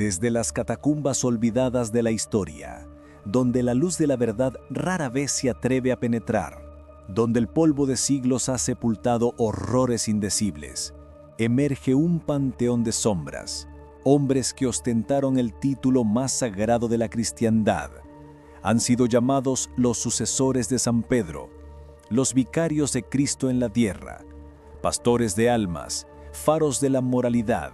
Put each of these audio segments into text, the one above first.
Desde las catacumbas olvidadas de la historia, donde la luz de la verdad rara vez se atreve a penetrar, donde el polvo de siglos ha sepultado horrores indecibles, emerge un panteón de sombras, hombres que ostentaron el título más sagrado de la cristiandad. Han sido llamados los sucesores de San Pedro, los vicarios de Cristo en la tierra, pastores de almas, faros de la moralidad,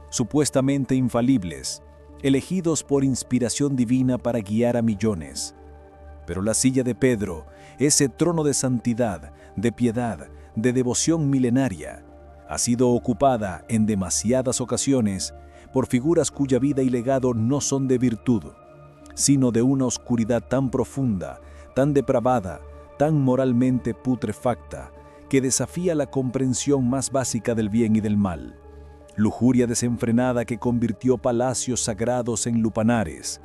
supuestamente infalibles, elegidos por inspiración divina para guiar a millones. Pero la silla de Pedro, ese trono de santidad, de piedad, de devoción milenaria, ha sido ocupada en demasiadas ocasiones por figuras cuya vida y legado no son de virtud, sino de una oscuridad tan profunda, tan depravada, tan moralmente putrefacta, que desafía la comprensión más básica del bien y del mal. Lujuria desenfrenada que convirtió palacios sagrados en lupanares,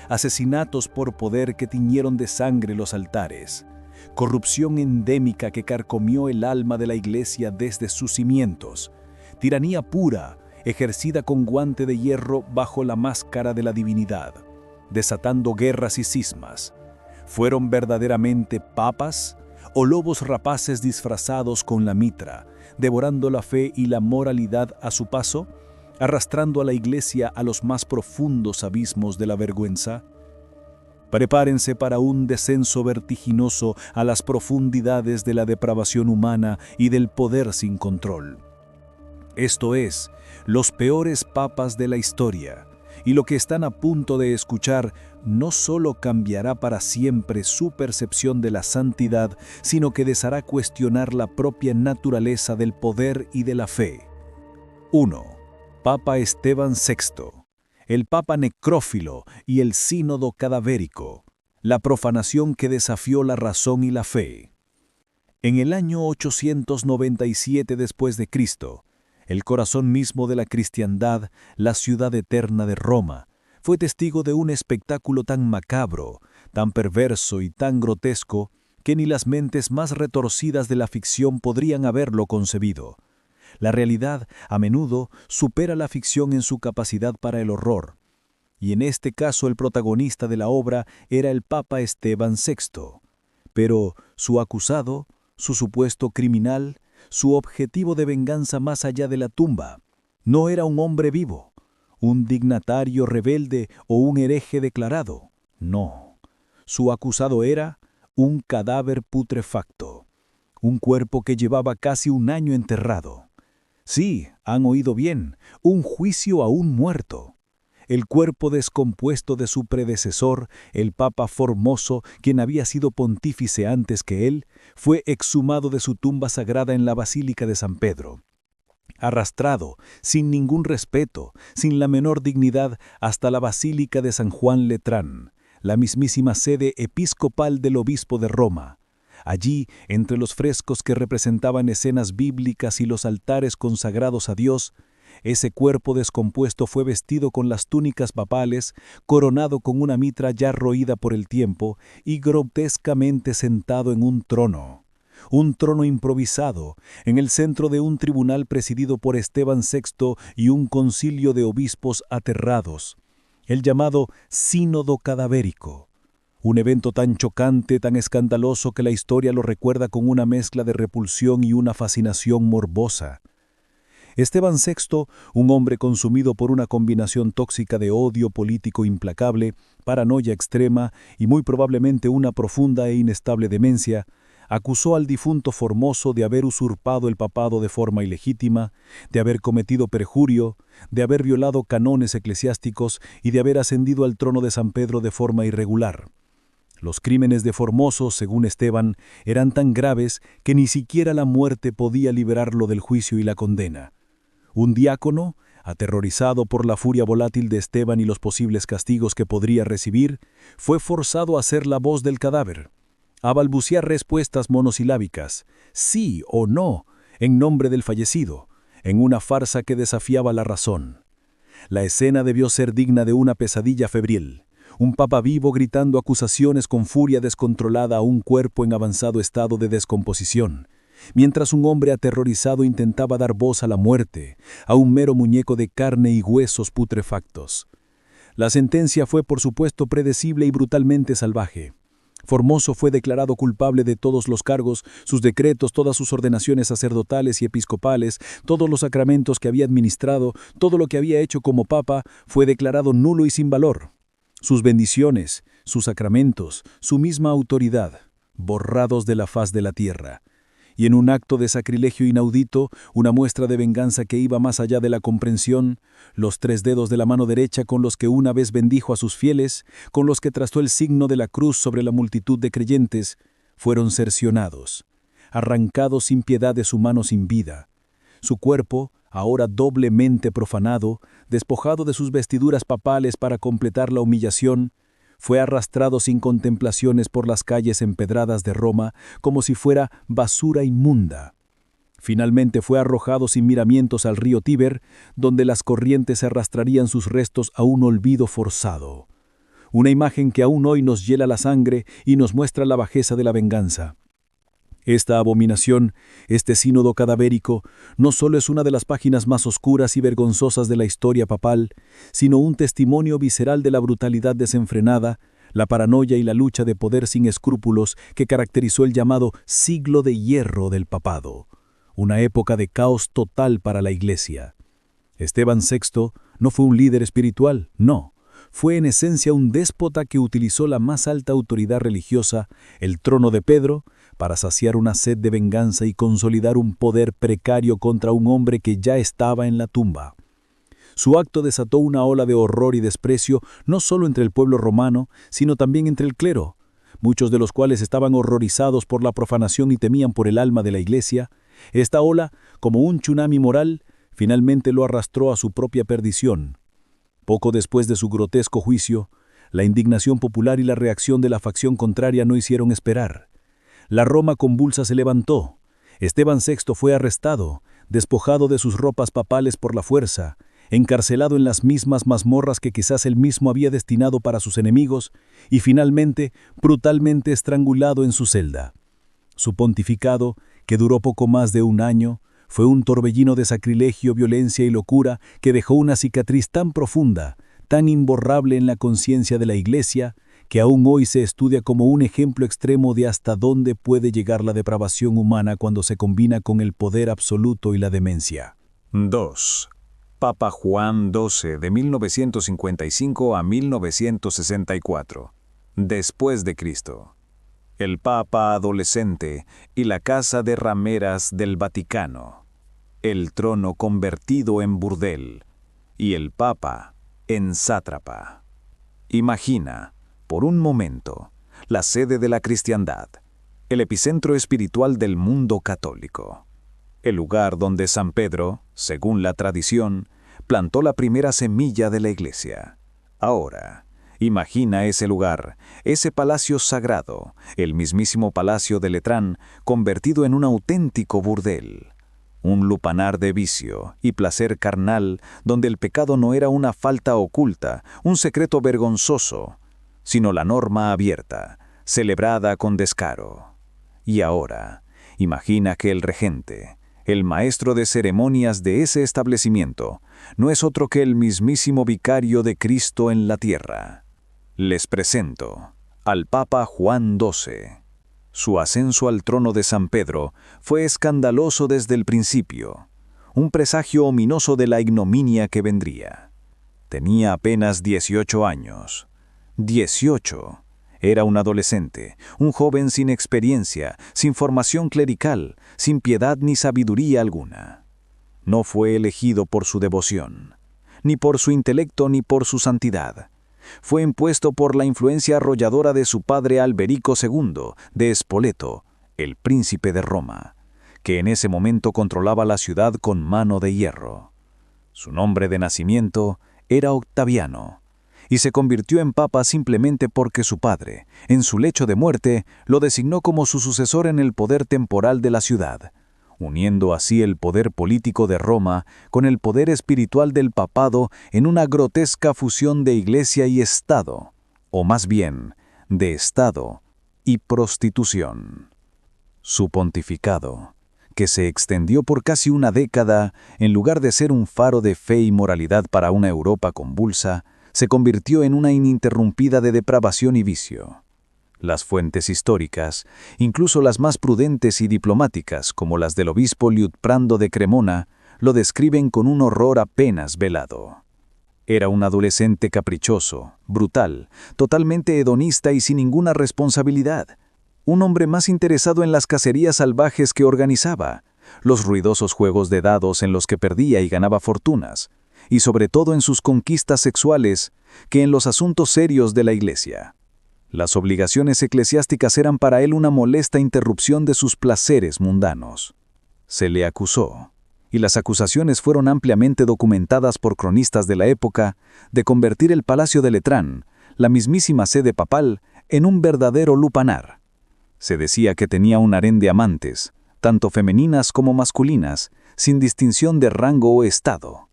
asesinatos por poder que tiñeron de sangre los altares, corrupción endémica que carcomió el alma de la Iglesia desde sus cimientos, tiranía pura, ejercida con guante de hierro bajo la máscara de la divinidad, desatando guerras y cismas. ¿Fueron verdaderamente papas o lobos rapaces disfrazados con la mitra, devorando la fe y la moralidad a su paso, arrastrando a la Iglesia a los más profundos abismos de la vergüenza? Prepárense para un descenso vertiginoso a las profundidades de la depravación humana y del poder sin control. Esto es, los peores papas de la historia, y lo que están a punto de escuchar no solo cambiará para siempre su percepción de la santidad, sino que les hará cuestionar la propia naturaleza del poder y de la fe. 1. Papa Esteban VI, el Papa necrófilo y el sínodo cadavérico, la profanación que desafió la razón y la fe. En el año 897 después de Cristo, el corazón mismo de la cristiandad, la ciudad eterna de Roma, fue testigo de un espectáculo tan macabro, tan perverso y tan grotesco que ni las mentes más retorcidas de la ficción podrían haberlo concebido. La realidad, a menudo, supera la ficción en su capacidad para el horror, y en este caso el protagonista de la obra era el Papa Esteban VI. Pero su acusado, su supuesto criminal, su objetivo de venganza más allá de la tumba, no era un hombre vivo, un dignatario rebelde o un hereje declarado. No, su acusado era un cadáver putrefacto, un cuerpo que llevaba casi un año enterrado. Sí, han oído bien, un juicio a un muerto. El cuerpo descompuesto de su predecesor, el Papa Formoso, quien había sido pontífice antes que él, fue exhumado de su tumba sagrada en la Basílica de San Pedro. Arrastrado, sin ningún respeto, sin la menor dignidad, hasta la Basílica de San Juan Letrán, la mismísima sede episcopal del obispo de Roma. Allí, entre los frescos que representaban escenas bíblicas y los altares consagrados a Dios, ese cuerpo descompuesto fue vestido con las túnicas papales, coronado con una mitra ya roída por el tiempo y grotescamente sentado en un trono improvisado, en el centro de un tribunal presidido por Esteban VI y un concilio de obispos aterrados, el llamado Sínodo Cadavérico. Un evento tan chocante, tan escandaloso que la historia lo recuerda con una mezcla de repulsión y una fascinación morbosa. Esteban VI, un hombre consumido por una combinación tóxica de odio político implacable, paranoia extrema y muy probablemente una profunda e inestable demencia, acusó al difunto Formoso de haber usurpado el papado de forma ilegítima, de haber cometido perjurio, de haber violado cánones eclesiásticos y de haber ascendido al trono de San Pedro de forma irregular. Los crímenes de Formoso, según Esteban, eran tan graves que ni siquiera la muerte podía liberarlo del juicio y la condena. Un diácono, aterrorizado por la furia volátil de Esteban y los posibles castigos que podría recibir, fue forzado a ser la voz del cadáver, a balbucear respuestas monosilábicas, sí o no, en nombre del fallecido, en una farsa que desafiaba la razón. La escena debió ser digna de una pesadilla febril, un papa vivo gritando acusaciones con furia descontrolada a un cuerpo en avanzado estado de descomposición, mientras un hombre aterrorizado intentaba dar voz a la muerte, a un mero muñeco de carne y huesos putrefactos. La sentencia fue, por supuesto, predecible y brutalmente salvaje. Formoso fue declarado culpable de todos los cargos, sus decretos, todas sus ordenaciones sacerdotales y episcopales, todos los sacramentos que había administrado, todo lo que había hecho como papa, fue declarado nulo y sin valor. Sus bendiciones, sus sacramentos, su misma autoridad, borrados de la faz de la tierra. Y en un acto de sacrilegio inaudito, una muestra de venganza que iba más allá de la comprensión, los 3 dedos de la mano derecha con los que una vez bendijo a sus fieles, con los que trastó el signo de la cruz sobre la multitud de creyentes, fueron cercionados, arrancados sin piedad de su mano sin vida. Su cuerpo, ahora doblemente profanado, despojado de sus vestiduras papales para completar la humillación, fue arrastrado sin contemplaciones por las calles empedradas de Roma como si fuera basura inmunda. Finalmente fue arrojado sin miramientos al río Tíber, donde las corrientes arrastrarían sus restos a un olvido forzado. Una imagen que aún hoy nos hiela la sangre y nos muestra la bajeza de la venganza. Esta abominación, este sínodo cadavérico, no solo es una de las páginas más oscuras y vergonzosas de la historia papal, sino un testimonio visceral de la brutalidad desenfrenada, la paranoia y la lucha de poder sin escrúpulos que caracterizó el llamado siglo de hierro del papado, una época de caos total para la Iglesia. Esteban VI no fue un líder espiritual, no. Fue en esencia un déspota que utilizó la más alta autoridad religiosa, el trono de Pedro, para saciar una sed de venganza y consolidar un poder precario contra un hombre que ya estaba en la tumba. Su acto desató una ola de horror y desprecio no solo entre el pueblo romano, sino también entre el clero, muchos de los cuales estaban horrorizados por la profanación y temían por el alma de la Iglesia. Esta ola, como un tsunami moral, finalmente lo arrastró a su propia perdición. Poco después de su grotesco juicio, la indignación popular y la reacción de la facción contraria no hicieron esperar. La Roma convulsa se levantó. Esteban VI fue arrestado, despojado de sus ropas papales por la fuerza, encarcelado en las mismas mazmorras que quizás él mismo había destinado para sus enemigos, y finalmente brutalmente estrangulado en su celda. Su pontificado, que duró poco más de 1 año, fue un torbellino de sacrilegio, violencia y locura que dejó una cicatriz tan profunda, tan imborrable en la conciencia de la Iglesia, que aún hoy se estudia como un ejemplo extremo de hasta dónde puede llegar la depravación humana cuando se combina con el poder absoluto y la demencia. 2. Papa Juan XII, de 1955 a 1964. Después de Cristo. El Papa adolescente y la casa de rameras del Vaticano. El trono convertido en burdel. Y el Papa en sátrapa. Imagina, por un momento, la sede de la cristiandad, el epicentro espiritual del mundo católico. El lugar donde San Pedro, según la tradición, plantó la primera semilla de la Iglesia. Ahora, imagina ese lugar, ese palacio sagrado, el mismísimo palacio de Letrán, convertido en un auténtico burdel. Un lupanar de vicio y placer carnal, donde el pecado no era una falta oculta, un secreto vergonzoso, sino la norma abierta, celebrada con descaro. Y ahora, imagina que el regente, el maestro de ceremonias de ese establecimiento, no es otro que el mismísimo vicario de Cristo en la tierra. Les presento al Papa Juan XII. Su ascenso al trono de San Pedro fue escandaloso desde el principio, un presagio ominoso de la ignominia que vendría. Tenía apenas 18 años. 18. Era un adolescente, un joven sin experiencia, sin formación clerical, sin piedad ni sabiduría alguna. No fue elegido por su devoción, ni por su intelecto ni por su santidad. Fue impuesto por la influencia arrolladora de su padre Alberico II, de Spoleto, el príncipe de Roma, que en ese momento controlaba la ciudad con mano de hierro. Su nombre de nacimiento era Octaviano, y se convirtió en papa simplemente porque su padre, en su lecho de muerte, lo designó como su sucesor en el poder temporal de la ciudad, uniendo así el poder político de Roma con el poder espiritual del papado en una grotesca fusión de iglesia y Estado, o más bien, de Estado y prostitución. Su pontificado, que se extendió por casi una década, en lugar de ser un faro de fe y moralidad para una Europa convulsa, se convirtió en una ininterrumpida de depravación y vicio. Las fuentes históricas, incluso las más prudentes y diplomáticas, como las del obispo Liutprando de Cremona, lo describen con un horror apenas velado. Era un adolescente caprichoso, brutal, totalmente hedonista y sin ninguna responsabilidad. Un hombre más interesado en las cacerías salvajes que organizaba, los ruidosos juegos de dados en los que perdía y ganaba fortunas, y sobre todo en sus conquistas sexuales, que en los asuntos serios de la Iglesia. Las obligaciones eclesiásticas eran para él una molesta interrupción de sus placeres mundanos. Se le acusó, y las acusaciones fueron ampliamente documentadas por cronistas de la época, de convertir el Palacio de Letrán, la mismísima sede papal, en un verdadero lupanar. Se decía que tenía un harén de amantes, tanto femeninas como masculinas, sin distinción de rango o estado,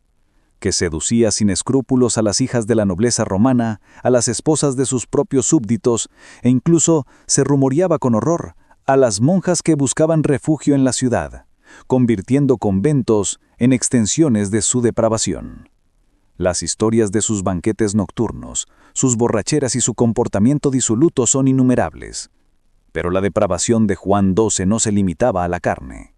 que seducía sin escrúpulos a las hijas de la nobleza romana, a las esposas de sus propios súbditos, e incluso, se rumoreaba con horror, a las monjas que buscaban refugio en la ciudad, convirtiendo conventos en extensiones de su depravación. Las historias de sus banquetes nocturnos, sus borracheras y su comportamiento disoluto son innumerables. Pero la depravación de Juan XII no se limitaba a la carne.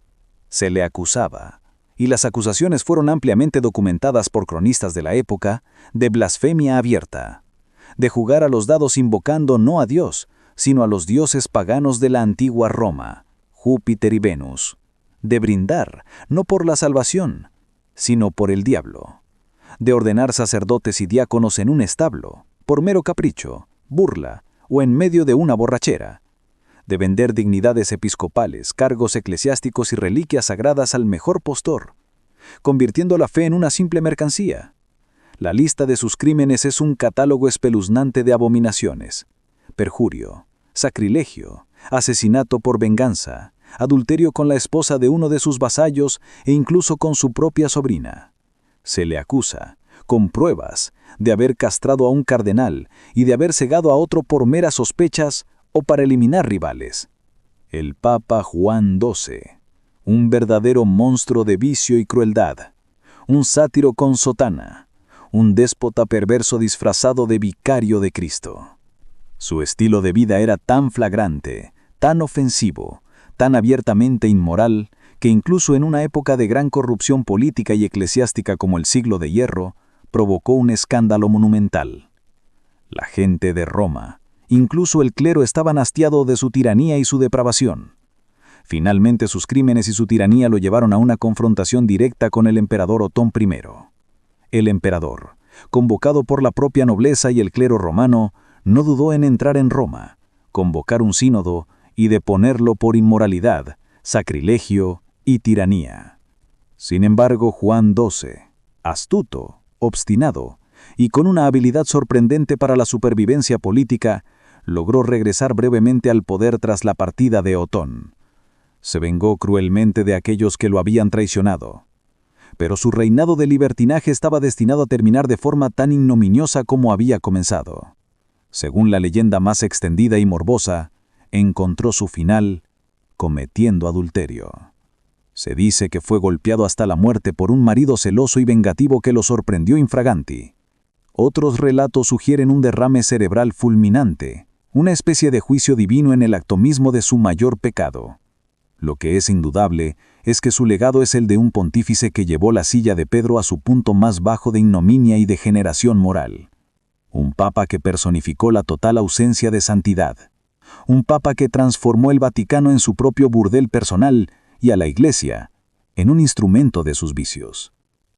Se le acusaba, y las acusaciones fueron ampliamente documentadas por cronistas de la época, de blasfemia abierta, de jugar a los dados invocando no a Dios, sino a los dioses paganos de la antigua Roma, Júpiter y Venus, de brindar, no por la salvación, sino por el diablo, de ordenar sacerdotes y diáconos en un establo, por mero capricho, burla o en medio de una borrachera, de vender dignidades episcopales, cargos eclesiásticos y reliquias sagradas al mejor postor, convirtiendo la fe en una simple mercancía. La lista de sus crímenes es un catálogo espeluznante de abominaciones: perjurio, sacrilegio, asesinato por venganza, adulterio con la esposa de uno de sus vasallos e incluso con su propia sobrina. Se le acusa, con pruebas, de haber castrado a un cardenal y de haber cegado a otro por meras sospechas o para eliminar rivales. El Papa Juan XII, un verdadero monstruo de vicio y crueldad, un sátiro con sotana, un déspota perverso disfrazado de vicario de Cristo. Su estilo de vida era tan flagrante, tan ofensivo, tan abiertamente inmoral, que incluso en una época de gran corrupción política y eclesiástica como el Siglo de Hierro, provocó un escándalo monumental. La gente de Roma, incluso el clero, estaban hastiado de su tiranía y su depravación. Finalmente sus crímenes y su tiranía lo llevaron a una confrontación directa con el emperador Otón I. El emperador, convocado por la propia nobleza y el clero romano, no dudó en entrar en Roma, convocar un sínodo y deponerlo por inmoralidad, sacrilegio y tiranía. Sin embargo, Juan XII, astuto, obstinado y con una habilidad sorprendente para la supervivencia política, logró regresar brevemente al poder tras la partida de Otón. Se vengó cruelmente de aquellos que lo habían traicionado. Pero su reinado de libertinaje estaba destinado a terminar de forma tan ignominiosa como había comenzado. Según la leyenda más extendida y morbosa, encontró su final cometiendo adulterio. Se dice que fue golpeado hasta la muerte por un marido celoso y vengativo que lo sorprendió infraganti. Otros relatos sugieren un derrame cerebral fulminante, una especie de juicio divino en el acto mismo de su mayor pecado. Lo que es indudable es que su legado es el de un pontífice que llevó la silla de Pedro a su punto más bajo de ignominia y degeneración moral. Un papa que personificó la total ausencia de santidad. Un papa que transformó el Vaticano en su propio burdel personal y a la Iglesia en un instrumento de sus vicios.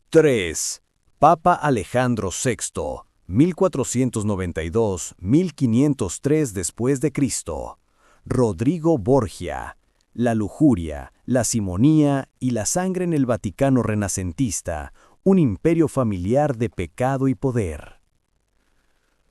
3. Papa Alejandro VI, 1492-1503 después de Cristo. Rodrigo Borgia. La lujuria, la simonía y la sangre en el Vaticano renacentista, un imperio familiar de pecado y poder.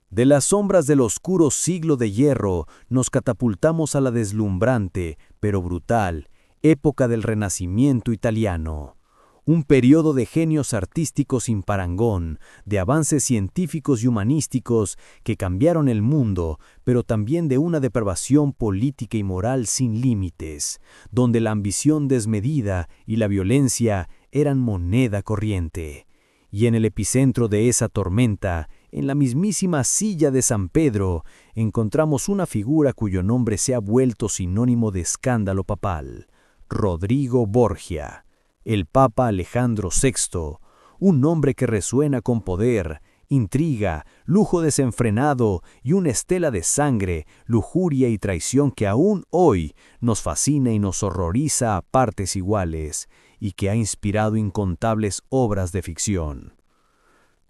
De las sombras del oscuro siglo de hierro nos catapultamos a la deslumbrante, pero brutal, época del Renacimiento italiano. Un periodo de genios artísticos sin parangón, de avances científicos y humanísticos que cambiaron el mundo, pero también de una depravación política y moral sin límites, donde la ambición desmedida y la violencia eran moneda corriente. Y en el epicentro de esa tormenta, en la mismísima silla de San Pedro, encontramos una figura cuyo nombre se ha vuelto sinónimo de escándalo papal: Rodrigo Borgia, el Papa Alejandro VI, un nombre que resuena con poder, intriga, lujo desenfrenado y una estela de sangre, lujuria y traición que aún hoy nos fascina y nos horroriza a partes iguales, y que ha inspirado incontables obras de ficción.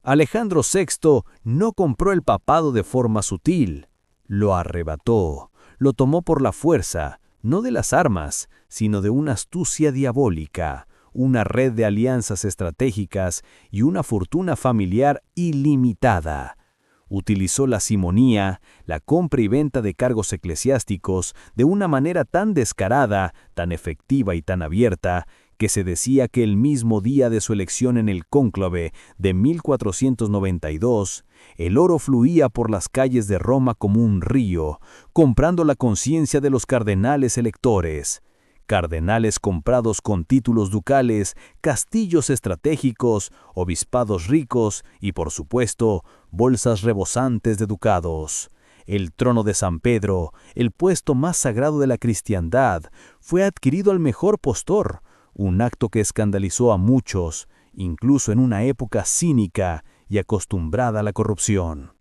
Alejandro VI no compró el papado de forma sutil, lo arrebató, lo tomó por la fuerza, no de las armas, sino de una astucia diabólica, una red de alianzas estratégicas y una fortuna familiar ilimitada. Utilizó la simonía, la compra y venta de cargos eclesiásticos de una manera tan descarada, tan efectiva y tan abierta, que se decía que el mismo día de su elección en el cónclave de 1492, el oro fluía por las calles de Roma como un río, comprando la conciencia de los cardenales electores. Cardenales comprados con títulos ducales, castillos estratégicos, obispados ricos y, por supuesto, bolsas rebosantes de ducados. El trono de San Pedro, el puesto más sagrado de la cristiandad, fue adquirido al mejor postor, un acto que escandalizó a muchos, incluso en una época cínica y acostumbrada a la corrupción.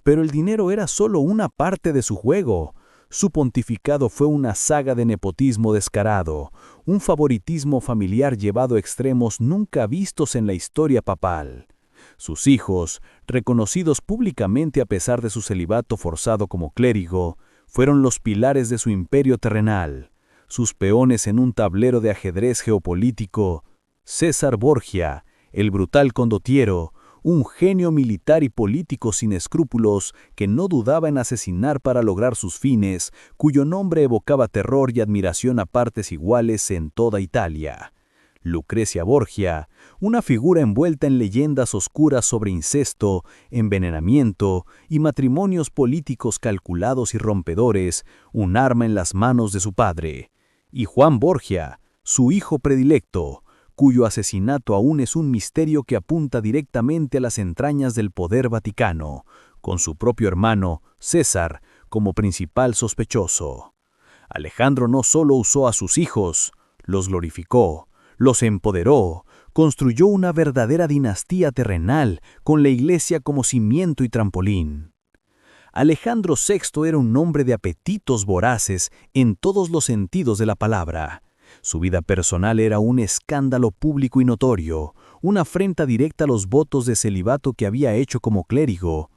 Pero el dinero era solo una parte de su juego. Su pontificado fue una saga de nepotismo descarado, un favoritismo familiar llevado a extremos nunca vistos en la historia papal. Sus hijos, reconocidos públicamente a pesar de su celibato forzado como clérigo, fueron los pilares de su imperio terrenal, sus peones en un tablero de ajedrez geopolítico. César Borgia, el brutal condottiero, un genio militar y político sin escrúpulos que no dudaba en asesinar para lograr sus fines, cuyo nombre evocaba terror y admiración a partes iguales en toda Italia. Lucrecia Borgia, una figura envuelta en leyendas oscuras sobre incesto, envenenamiento y matrimonios políticos calculados y rompedores, un arma en las manos de su padre. Y Juan Borgia, su hijo predilecto, cuyo asesinato aún es un misterio que apunta directamente a las entrañas del poder vaticano, con su propio hermano, César, como principal sospechoso. Alejandro no solo usó a sus hijos, los glorificó, los empoderó, construyó una verdadera dinastía terrenal con la Iglesia como cimiento y trampolín. Alejandro VI era un hombre de apetitos voraces en todos los sentidos de la palabra. Su vida personal era un escándalo público y notorio, una afrenta directa a los votos de celibato que había hecho como clérigo.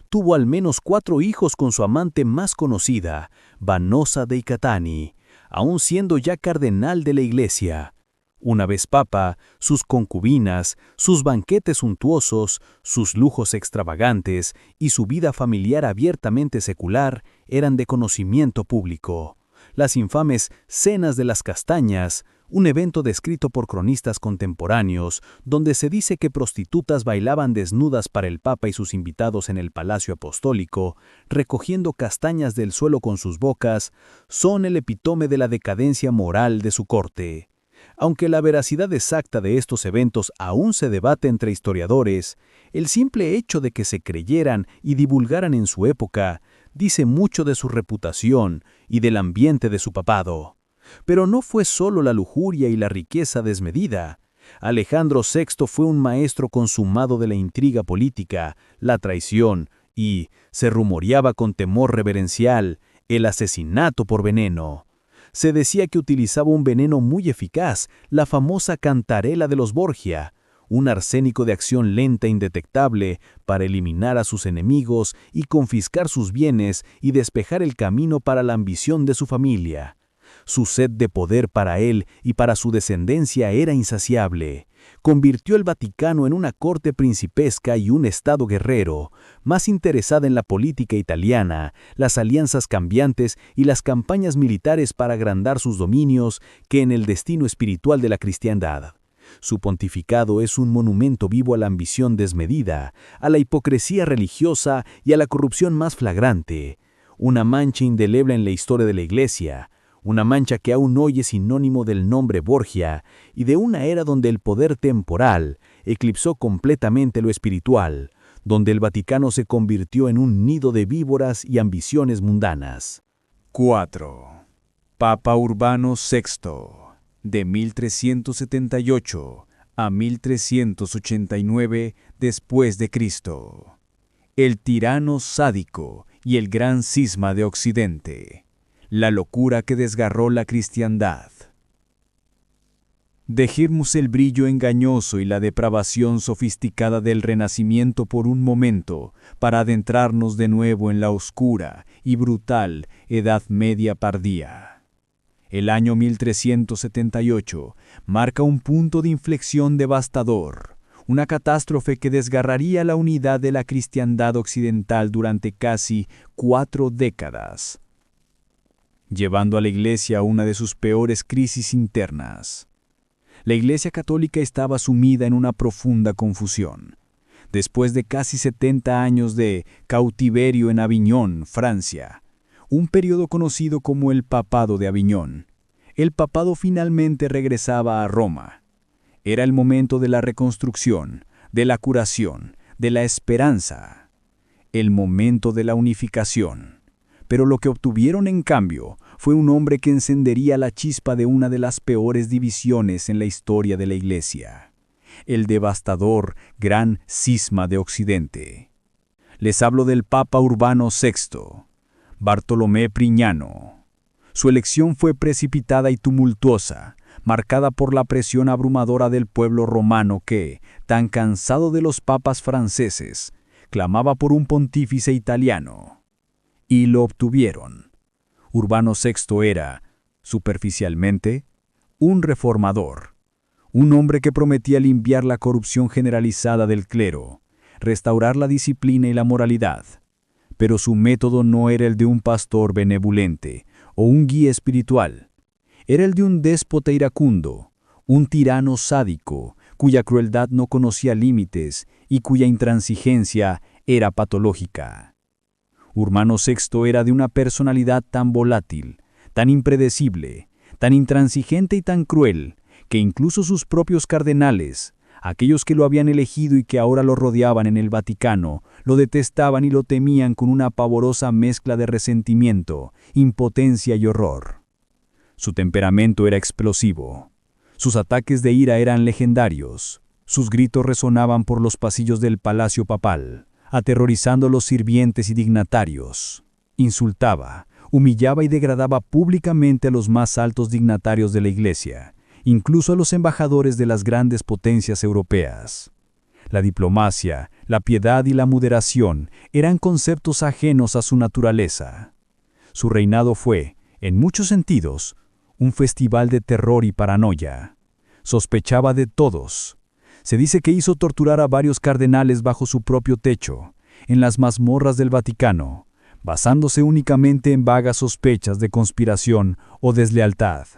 Tuvo al menos 4 hijos con su amante más conocida, Vanosa dei Catani, aun siendo ya cardenal de la Iglesia. Una vez papa, sus concubinas, sus banquetes suntuosos, sus lujos extravagantes y su vida familiar abiertamente secular eran de conocimiento público. Las infames Cenas de las Castañas, un evento descrito por cronistas contemporáneos, donde se dice que prostitutas bailaban desnudas para el Papa y sus invitados en el Palacio Apostólico, recogiendo castañas del suelo con sus bocas, son el epítome de la decadencia moral de su corte. Aunque la veracidad exacta de estos eventos aún se debate entre historiadores, el simple hecho de que se creyeran y divulgaran en su época dice mucho de su reputación y del ambiente de su papado. Pero no fue solo la lujuria y la riqueza desmedida. Alejandro VI fue un maestro consumado de la intriga política, la traición y, se rumoreaba con temor reverencial, el asesinato por veneno. Se decía que utilizaba un veneno muy eficaz, la famosa cantarela de los Borgia, un arsénico de acción lenta e indetectable para eliminar a sus enemigos y confiscar sus bienes y despejar el camino para la ambición de su familia. Su sed de poder para él y para su descendencia era insaciable. Convirtió el Vaticano en una corte principesca y un estado guerrero, más interesada en la política italiana, las alianzas cambiantes y las campañas militares para agrandar sus dominios que en el destino espiritual de la cristiandad. Su pontificado es un monumento vivo a la ambición desmedida, a la hipocresía religiosa y a la corrupción más flagrante. Una mancha indeleble en la historia de la Iglesia, una mancha que aún hoy es sinónimo del nombre Borgia y de una era donde el poder temporal eclipsó completamente lo espiritual, donde el Vaticano se convirtió en un nido de víboras y ambiciones mundanas. 4. Papa Urbano VI, de 1378 a 1389 después de Cristo. El tirano sádico y el gran cisma de Occidente. La locura que desgarró la cristiandad. Dejemos el brillo engañoso y la depravación sofisticada del Renacimiento por un momento para adentrarnos de nuevo en la oscura y brutal Edad Media tardía. El año 1378 marca un punto de inflexión devastador, una catástrofe que desgarraría la unidad de la cristiandad occidental durante casi 4 décadas, llevando a la Iglesia a una de sus peores crisis internas. La Iglesia Católica estaba sumida en una profunda confusión. Después de casi 70 años de cautiverio en Aviñón, Francia, un periodo conocido como el Papado de Aviñón, el papado finalmente regresaba a Roma. Era el momento de la reconstrucción, de la curación, de la esperanza. El momento de la unificación. Pero lo que obtuvieron en cambio fue un hombre que encendería la chispa de una de las peores divisiones en la historia de la Iglesia. El devastador Gran Cisma de Occidente. Les hablo del Papa Urbano VI, Bartolomé Prignano. Su elección fue precipitada y tumultuosa, marcada por la presión abrumadora del pueblo romano que, tan cansado de los papas franceses, clamaba por un pontífice italiano. Y lo obtuvieron. Urbano VI era, superficialmente, un reformador, un hombre que prometía limpiar la corrupción generalizada del clero, restaurar la disciplina y la moralidad. Pero su método no era el de un pastor benevolente o un guía espiritual. Era el de un déspota iracundo, un tirano sádico, cuya crueldad no conocía límites y cuya intransigencia era patológica. Urbano VI era de una personalidad tan volátil, tan impredecible, tan intransigente y tan cruel, que incluso sus propios cardenales, aquellos que lo habían elegido y que ahora lo rodeaban en el Vaticano, lo detestaban y lo temían con una pavorosa mezcla de resentimiento, impotencia y horror. Su temperamento era explosivo. Sus ataques de ira eran legendarios. Sus gritos resonaban por los pasillos del palacio papal, aterrorizando a los sirvientes y dignatarios. Insultaba, humillaba y degradaba públicamente a los más altos dignatarios de la Iglesia, incluso a los embajadores de las grandes potencias europeas. La diplomacia, la piedad y la moderación eran conceptos ajenos a su naturaleza. Su reinado fue, en muchos sentidos, un festival de terror y paranoia. Sospechaba de todos. Se dice que hizo torturar a varios cardenales bajo su propio techo, en las mazmorras del Vaticano, basándose únicamente en vagas sospechas de conspiración o deslealtad.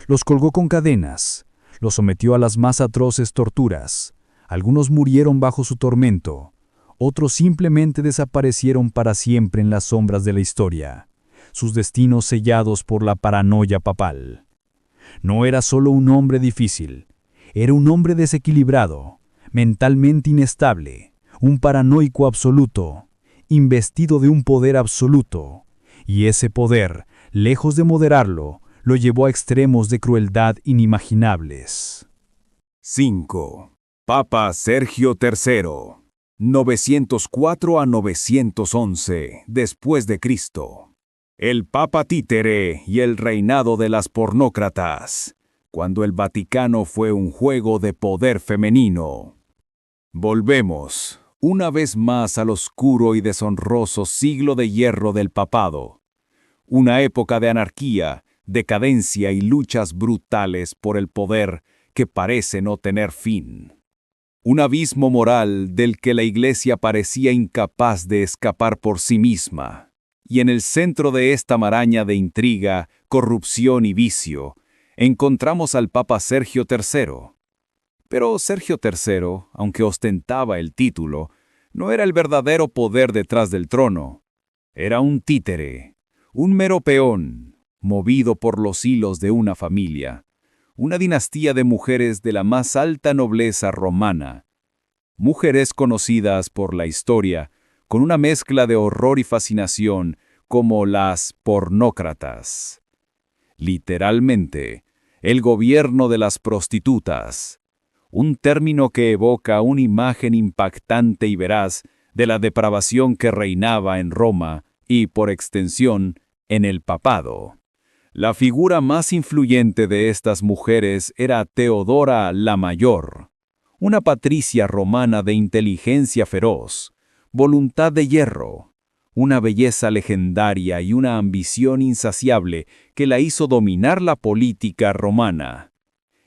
Los colgó con cadenas, los sometió a las más atroces torturas. Algunos murieron bajo su tormento, otros simplemente desaparecieron para siempre en las sombras de la historia, sus destinos sellados por la paranoia papal. No era solo un hombre difícil, era un hombre desequilibrado, mentalmente inestable, un paranoico absoluto, investido de un poder absoluto, y ese poder, lejos de moderarlo, lo llevó a extremos de crueldad inimaginables. 5. Papa Sergio III, 904 a 911 después de Cristo. El Papa títere y el reinado de las pornócratas, cuando el Vaticano fue un juego de poder femenino. Volvemos, una vez más, al oscuro y deshonroso siglo de hierro del papado, una época de anarquía, decadencia y luchas brutales por el poder que parece no tener fin. Un abismo moral del que la Iglesia parecía incapaz de escapar por sí misma. Y en el centro de esta maraña de intriga, corrupción y vicio, encontramos al Papa Sergio III. Pero Sergio III, aunque ostentaba el título, no era el verdadero poder detrás del trono. Era un títere, un mero peón, movido por los hilos de una familia, una dinastía de mujeres de la más alta nobleza romana, mujeres conocidas por la historia con una mezcla de horror y fascinación como las pornócratas. Literalmente, el gobierno de las prostitutas, un término que evoca una imagen impactante y veraz de la depravación que reinaba en Roma y, por extensión, en el papado. La figura más influyente de estas mujeres era Teodora la Mayor, una patricia romana de inteligencia feroz, voluntad de hierro, una belleza legendaria y una ambición insaciable que la hizo dominar la política romana.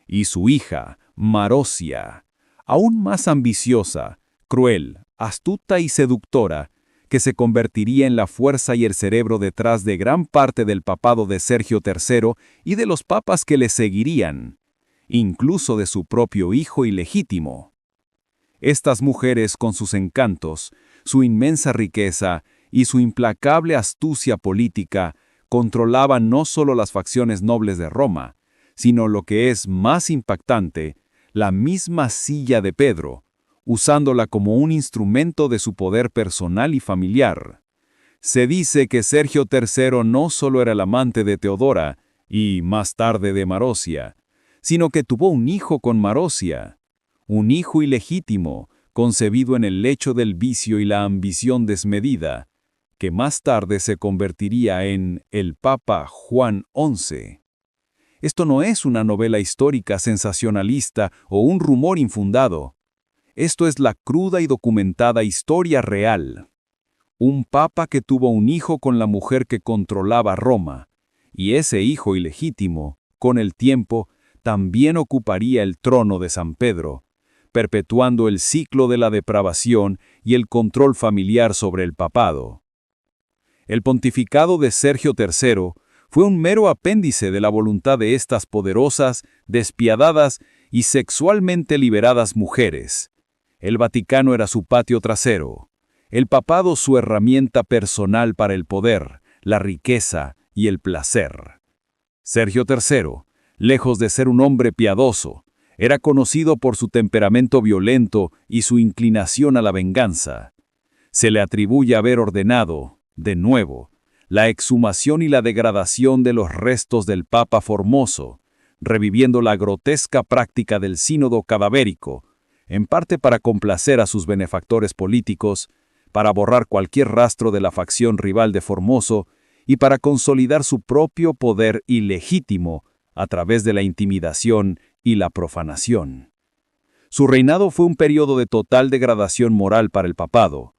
Y su hija, Marosia, aún más ambiciosa, cruel, astuta y seductora, que se convertiría en la fuerza y el cerebro detrás de gran parte del papado de Sergio III y de los papas que le seguirían, incluso de su propio hijo ilegítimo. Estas mujeres, con sus encantos, su inmensa riqueza y su implacable astucia política, controlaban no solo las facciones nobles de Roma, sino lo que es más impactante, la misma silla de Pedro, usándola como un instrumento de su poder personal y familiar. Se dice que Sergio III no solo era el amante de Teodora, y más tarde de Marosia, sino que tuvo un hijo con Marosia, un hijo ilegítimo, concebido en el lecho del vicio y la ambición desmedida, que más tarde se convertiría en el Papa Juan XI. Esto no es una novela histórica sensacionalista o un rumor infundado. Esto es la cruda y documentada historia real. Un papa que tuvo un hijo con la mujer que controlaba Roma, y ese hijo ilegítimo, con el tiempo, también ocuparía el trono de San Pedro, perpetuando el ciclo de la depravación y el control familiar sobre el papado. El pontificado de Sergio III fue un mero apéndice de la voluntad de estas poderosas, despiadadas y sexualmente liberadas mujeres. El Vaticano era su patio trasero, el papado su herramienta personal para el poder, la riqueza y el placer. Sergio III, lejos de ser un hombre piadoso, era conocido por su temperamento violento y su inclinación a la venganza. Se le atribuye haber ordenado, de nuevo, la exhumación y la degradación de los restos del Papa Formoso, reviviendo la grotesca práctica del sínodo cadavérico, en parte para complacer a sus benefactores políticos, para borrar cualquier rastro de la facción rival de Formoso y para consolidar su propio poder ilegítimo a través de la intimidación y la profanación. Su reinado fue un periodo de total degradación moral para el papado.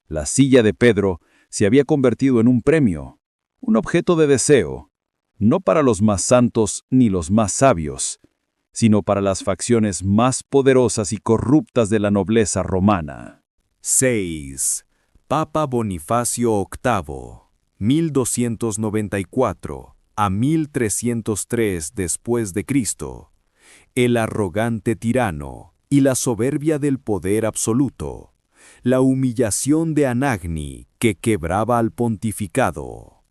La silla de Pedro se había convertido en un premio, un objeto de deseo, no para los más santos ni los más sabios, sino para las facciones más poderosas y corruptas de la nobleza romana. 6. Papa Bonifacio VIII, 1294 a 1303 después de Cristo. El arrogante tirano y la soberbia del poder absoluto. La humillación de Anagni que quebraba al pontificado.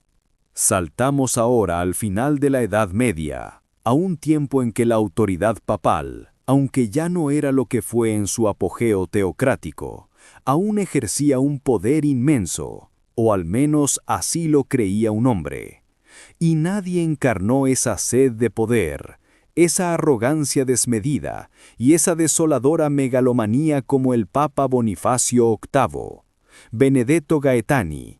Saltamos ahora al final de la Edad Media, a un tiempo en que la autoridad papal, aunque ya no era lo que fue en su apogeo teocrático, aún ejercía un poder inmenso, o al menos así lo creía un hombre. Y nadie encarnó esa sed de poder, esa arrogancia desmedida y esa desoladora megalomanía como el Papa Bonifacio VIII, Benedetto Gaetani,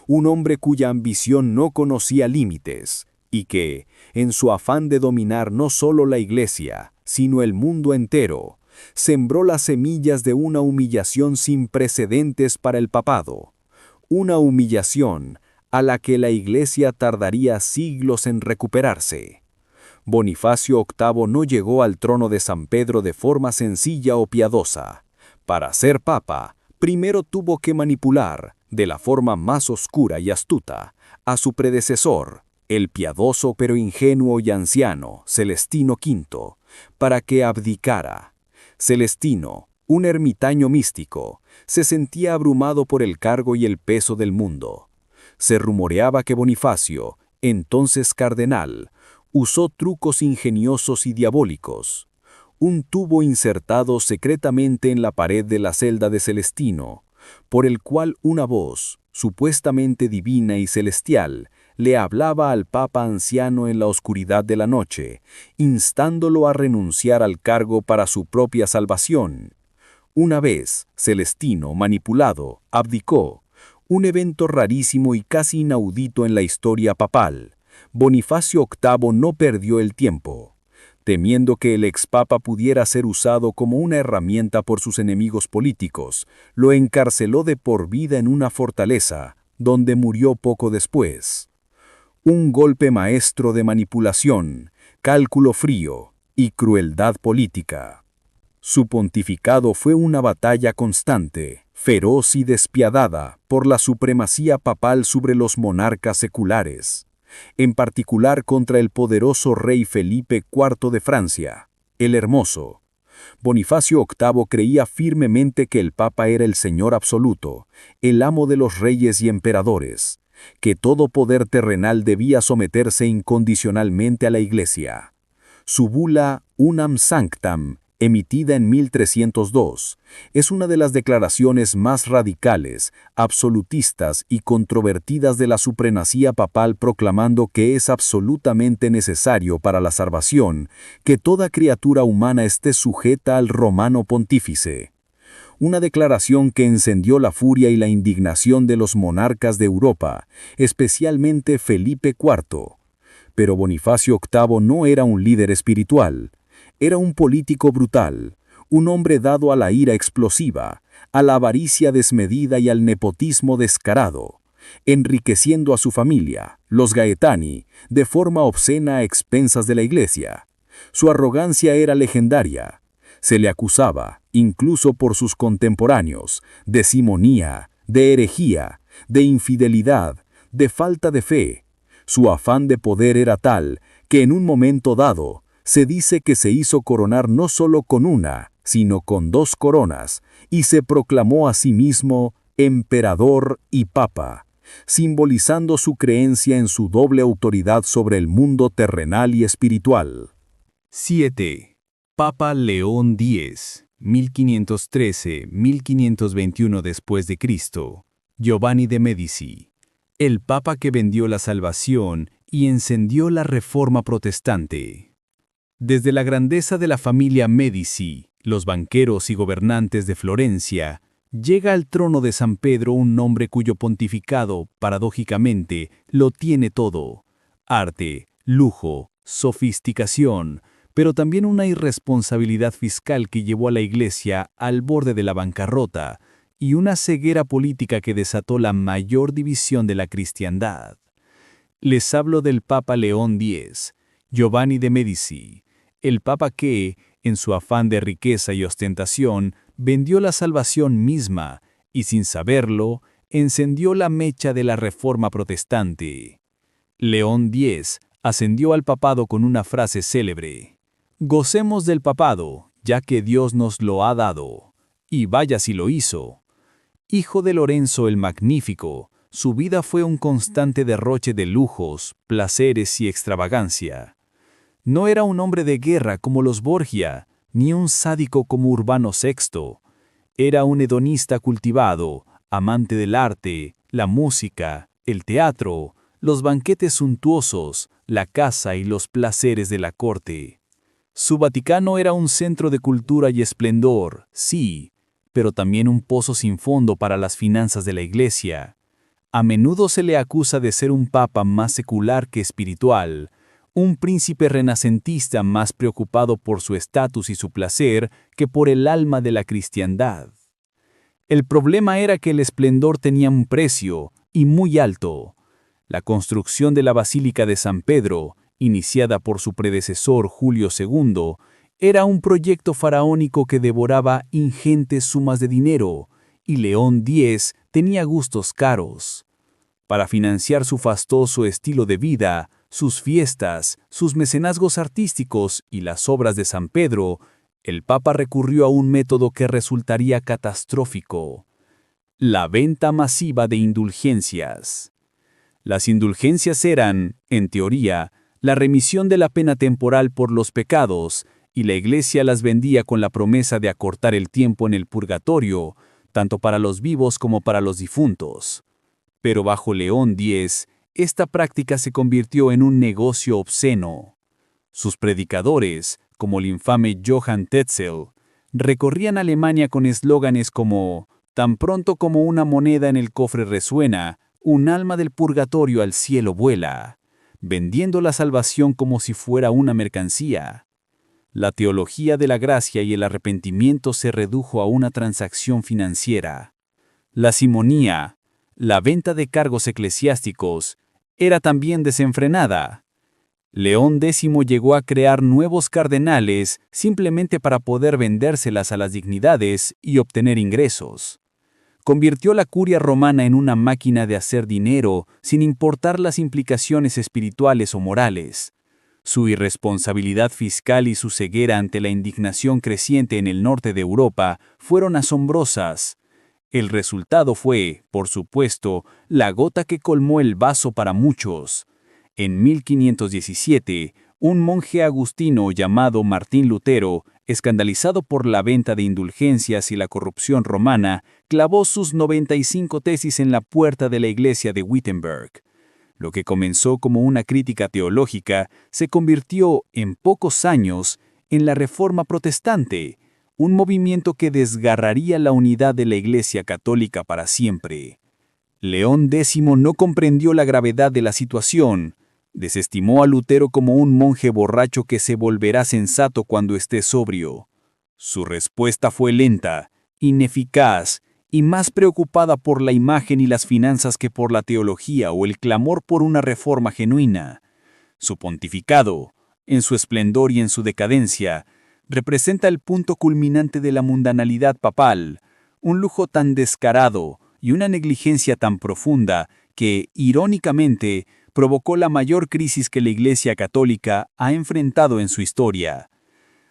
un hombre cuya ambición no conocía límites y que, en su afán de dominar no solo la Iglesia, sino el mundo entero, sembró las semillas de una humillación sin precedentes para el papado, una humillación a la que la Iglesia tardaría siglos en recuperarse. Bonifacio VIII no llegó al trono de San Pedro de forma sencilla o piadosa. Para ser papa, primero tuvo que manipular, de la forma más oscura y astuta, a su predecesor, el piadoso pero ingenuo y anciano Celestino V, para que abdicara. Celestino, un ermitaño místico, se sentía abrumado por el cargo y el peso del mundo. Se rumoreaba que Bonifacio, entonces cardenal, usó trucos ingeniosos y diabólicos. un tubo insertado secretamente en la pared de la celda de Celestino, por el cual una voz, supuestamente divina y celestial, le hablaba al Papa anciano en la oscuridad de la noche, instándolo a renunciar al cargo para su propia salvación. Una vez, Celestino, manipulado, abdicó, un evento rarísimo y casi inaudito en la historia papal. Bonifacio VIII no perdió el tiempo. Temiendo que el expapa pudiera ser usado como una herramienta por sus enemigos políticos, lo encarceló de por vida en una fortaleza, donde murió poco después. Un golpe maestro de manipulación, cálculo frío y crueldad política. Su pontificado fue una batalla constante, feroz y despiadada por la supremacía papal sobre los monarcas seculares, en particular contra el poderoso rey Felipe IV de Francia, el Hermoso. Bonifacio VIII creía firmemente que el Papa era el señor absoluto, el amo de los reyes y emperadores, que todo poder terrenal debía someterse incondicionalmente a la Iglesia. Su bula Unam Sanctam, emitida en 1302, es una de las declaraciones más radicales, absolutistas y controvertidas de la supremacía papal, proclamando que es absolutamente necesario para la salvación que toda criatura humana esté sujeta al romano pontífice. Una declaración que encendió la furia y la indignación de los monarcas de Europa, especialmente Felipe IV. Pero Bonifacio VIII no era un líder espiritual. Era un político brutal, un hombre dado a la ira explosiva, a la avaricia desmedida y al nepotismo descarado, enriqueciendo a su familia, los Gaetani, de forma obscena a expensas de la Iglesia. Su arrogancia era legendaria. Se le acusaba, incluso por sus contemporáneos, de simonía, de herejía, de infidelidad, de falta de fe. Su afán de poder era tal que en un momento dado, se dice que se hizo coronar no solo con una, sino con 2 coronas, y se proclamó a sí mismo emperador y papa, simbolizando su creencia en su doble autoridad sobre el mundo terrenal y espiritual. 7. Papa León X, 1513-1521 después de Cristo. Giovanni de Medici, el papa que vendió la salvación y encendió la reforma protestante. Desde la grandeza de la familia Medici, los banqueros y gobernantes de Florencia, llega al trono de San Pedro un hombre cuyo pontificado, paradójicamente, lo tiene todo: arte, lujo, sofisticación, pero también una irresponsabilidad fiscal que llevó a la Iglesia al borde de la bancarrota y una ceguera política que desató la mayor división de la cristiandad. Les hablo del Papa León X, Giovanni de Medici, el Papa que, en su afán de riqueza y ostentación, vendió la salvación misma y, sin saberlo, encendió la mecha de la reforma protestante. León X ascendió al papado con una frase célebre: «Gocemos del papado, ya que Dios nos lo ha dado». Y vaya si lo hizo. Hijo de Lorenzo el Magnífico, su vida fue un constante derroche de lujos, placeres y extravagancia. No era un hombre de guerra como los Borgia, ni un sádico como Urbano VI. Era un hedonista cultivado, amante del arte, la música, el teatro, los banquetes suntuosos, la caza y los placeres de la corte. Su Vaticano era un centro de cultura y esplendor, sí, pero también un pozo sin fondo para las finanzas de la Iglesia. A menudo se le acusa de ser un papa más secular que espiritual, un príncipe renacentista más preocupado por su estatus y su placer que por el alma de la cristiandad. El problema era que el esplendor tenía un precio, y muy alto. La construcción de la Basílica de San Pedro, iniciada por su predecesor Julio II, era un proyecto faraónico que devoraba ingentes sumas de dinero, y León X tenía gustos caros. Para financiar su fastuoso estilo de vida, sus fiestas, sus mecenazgos artísticos y las obras de San Pedro, el Papa recurrió a un método que resultaría catastrófico: la venta masiva de indulgencias. Las indulgencias eran, en teoría, la remisión de la pena temporal por los pecados, y la Iglesia las vendía con la promesa de acortar el tiempo en el purgatorio, tanto para los vivos como para los difuntos. Pero bajo León X, esta práctica se convirtió en un negocio obsceno. Sus predicadores, como el infame Johann Tetzel, recorrían Alemania con eslóganes como «Tan pronto como una moneda en el cofre resuena, un alma del purgatorio al cielo vuela», vendiendo la salvación como si fuera una mercancía. La teología de la gracia y el arrepentimiento se redujo a una transacción financiera. La simonía, la venta de cargos eclesiásticos, era también desenfrenada. León X llegó a crear nuevos cardenales simplemente para poder vendérselas a las dignidades y obtener ingresos. Convirtió la curia romana en una máquina de hacer dinero sin importar las implicaciones espirituales o morales. Su irresponsabilidad fiscal y su ceguera ante la indignación creciente en el norte de Europa fueron asombrosas. El resultado fue, por supuesto, la gota que colmó el vaso para muchos. En 1517, un monje agustino llamado Martín Lutero, escandalizado por la venta de indulgencias y la corrupción romana, clavó sus 95 tesis en la puerta de la iglesia de Wittenberg. Lo que comenzó como una crítica teológica se convirtió, en pocos años, en la Reforma Protestante, un movimiento que desgarraría la unidad de la Iglesia Católica para siempre. León X no comprendió la gravedad de la situación. Desestimó a Lutero como un monje borracho que se volverá sensato cuando esté sobrio. Su respuesta fue lenta, ineficaz y más preocupada por la imagen y las finanzas que por la teología o el clamor por una reforma genuina. Su pontificado, en su esplendor y en su decadencia, representa el punto culminante de la mundanalidad papal, un lujo tan descarado y una negligencia tan profunda que, irónicamente, provocó la mayor crisis que la Iglesia Católica ha enfrentado en su historia.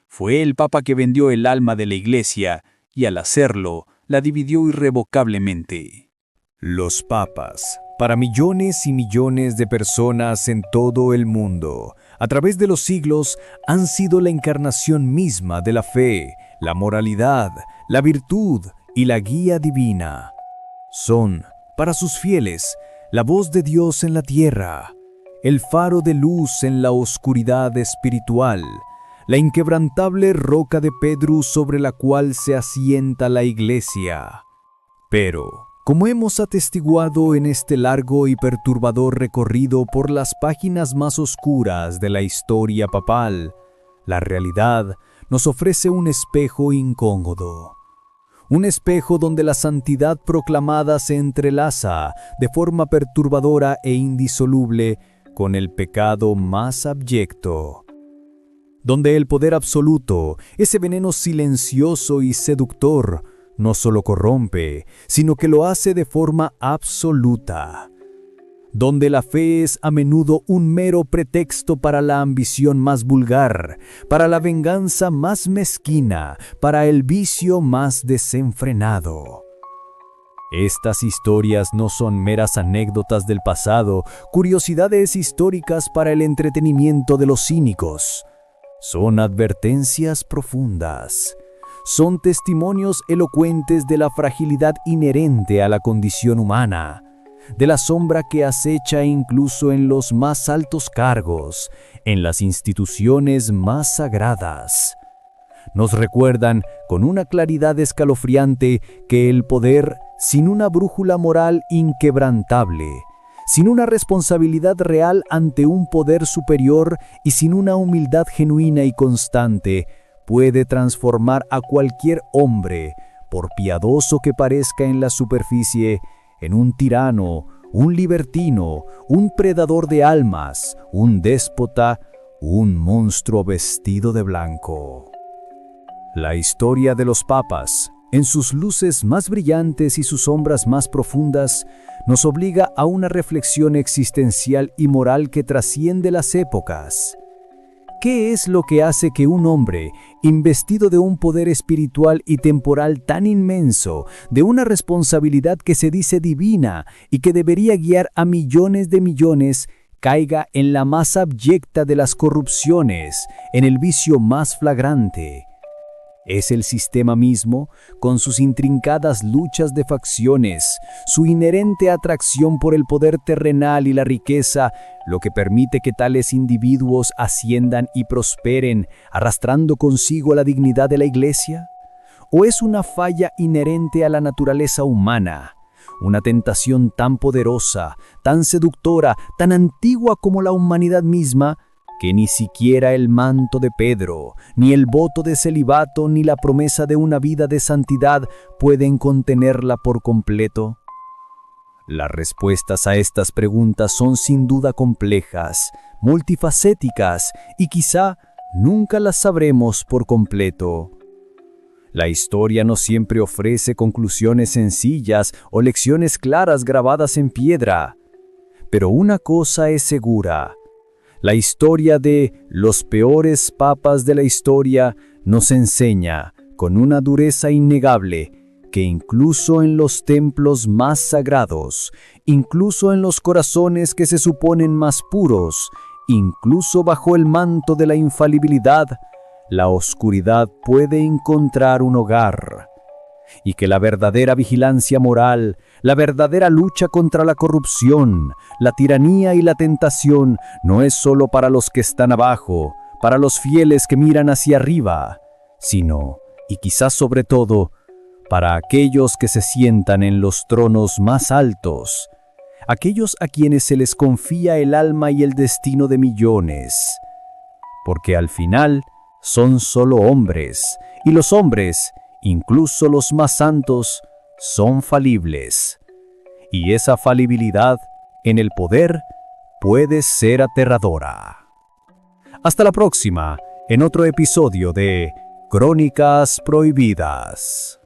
Fue el Papa que vendió el alma de la Iglesia y, al hacerlo, la dividió irrevocablemente. Los papas, para millones y millones de personas en todo el mundo, a través de los siglos, han sido la encarnación misma de la fe, la moralidad, la virtud y la guía divina. Son, para sus fieles, la voz de Dios en la tierra, el faro de luz en la oscuridad espiritual, la inquebrantable roca de Pedro sobre la cual se asienta la Iglesia. Pero, como hemos atestiguado en este largo y perturbador recorrido por las páginas más oscuras de la historia papal, la realidad nos ofrece un espejo incómodo. Un espejo donde la santidad proclamada se entrelaza de forma perturbadora e indisoluble con el pecado más abyecto. Donde el poder absoluto, ese veneno silencioso y seductor, no solo corrompe, sino que lo hace de forma absoluta. Donde la fe es a menudo un mero pretexto para la ambición más vulgar, para la venganza más mezquina, para el vicio más desenfrenado. Estas historias no son meras anécdotas del pasado, curiosidades históricas para el entretenimiento de los cínicos. Son advertencias profundas. Son testimonios elocuentes de la fragilidad inherente a la condición humana, de la sombra que acecha incluso en los más altos cargos, en las instituciones más sagradas. Nos recuerdan con una claridad escalofriante que el poder, sin una brújula moral inquebrantable, sin una responsabilidad real ante un poder superior y sin una humildad genuina y constante, puede transformar a cualquier hombre, por piadoso que parezca en la superficie, en un tirano, un libertino, un predador de almas, un déspota, un monstruo vestido de blanco. La historia de los papas, en sus luces más brillantes y sus sombras más profundas, nos obliga a una reflexión existencial y moral que trasciende las épocas. ¿Qué es lo que hace que un hombre, investido de un poder espiritual y temporal tan inmenso, de una responsabilidad que se dice divina y que debería guiar a millones de millones, caiga en la más abyecta de las corrupciones, en el vicio más flagrante. Es el sistema mismo, con sus intrincadas luchas de facciones, su inherente atracción por el poder terrenal y la riqueza, lo que permite que tales individuos asciendan y prosperen, arrastrando consigo la dignidad de la Iglesia? ¿O es una falla inherente a la naturaleza humana? Una tentación tan poderosa, tan seductora, tan antigua como la humanidad misma, que ni siquiera el manto de Pedro, ni el voto de celibato, ni la promesa de una vida de santidad pueden contenerla por completo. Las respuestas a estas preguntas son sin duda complejas, multifacéticas, y quizá nunca las sabremos por completo. La historia no siempre ofrece conclusiones sencillas o lecciones claras grabadas en piedra. Pero una cosa es segura: la historia de los peores papas de la historia nos enseña, con una dureza innegable, que incluso en los templos más sagrados, incluso en los corazones que se suponen más puros, incluso bajo el manto de la infalibilidad, la oscuridad puede encontrar un hogar, y que la verdadera vigilancia moral, la verdadera lucha contra la corrupción, la tiranía y la tentación no es solo para los que están abajo, para los fieles que miran hacia arriba, sino, y quizás sobre todo, para aquellos que se sientan en los tronos más altos, aquellos a quienes se les confía el alma y el destino de millones, porque al final son solo hombres, y los hombres, incluso los más santos, son falibles. Y esa falibilidad en el poder puede ser aterradora. Hasta la próxima, en otro episodio de Crónicas Prohibidas.